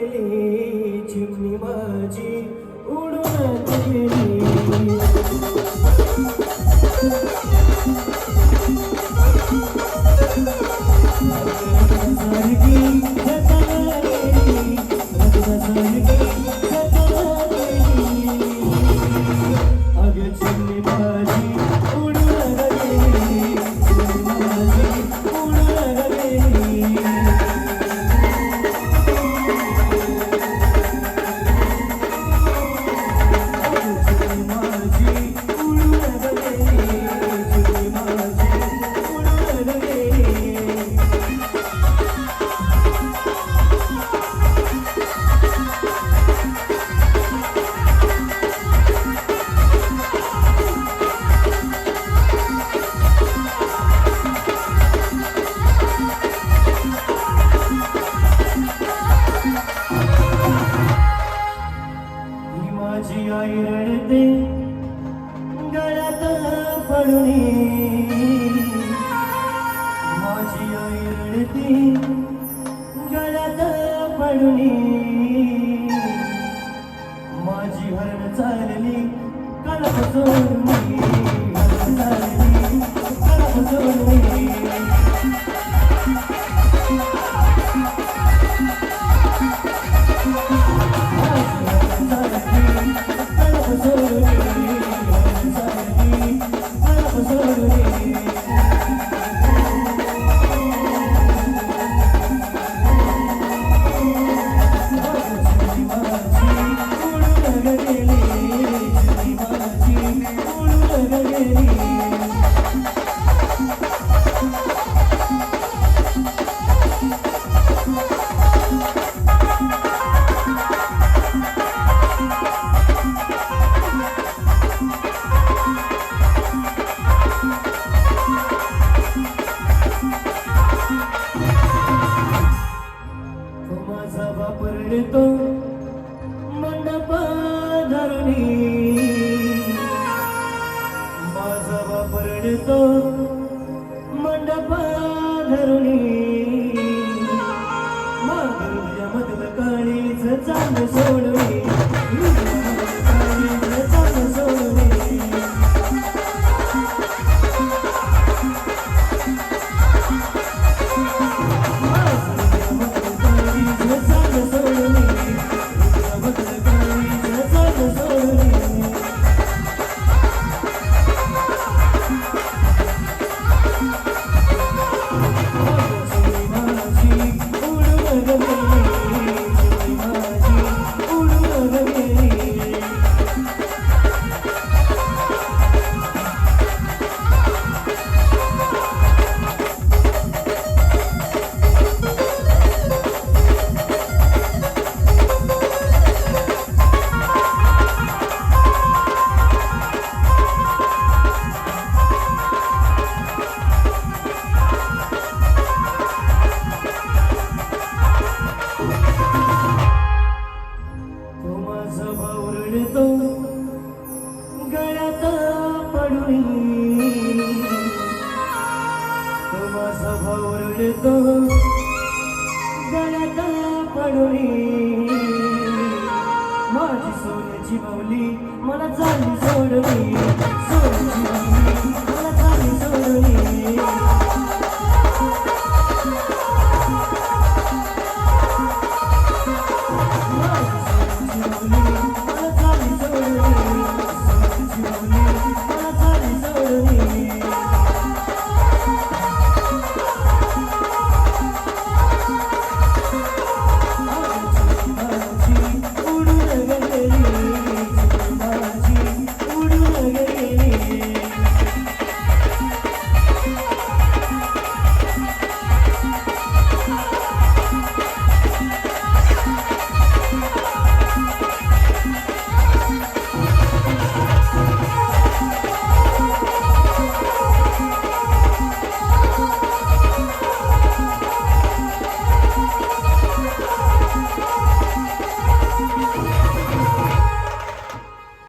गेली चिमणी माझी उडून गेली माझी आई रडते गळ्यात पडून माझी आई रडते गळ्यात पडून माझी हरण चालली कळप सोडून हरण चालली कळप सोडून तो मंडप धरणी माझा बाप रडतो मंडप धरणी मागच्या मधलं काळीच चांद सोडवी काळीच चांद सोडवी तो गळ्यात पडून तो माझा भाऊ रडतो गळ्यात पडून माझी सोन्याची बावली मला चालली सोडली सोन्याची बावली मला चालली सोडली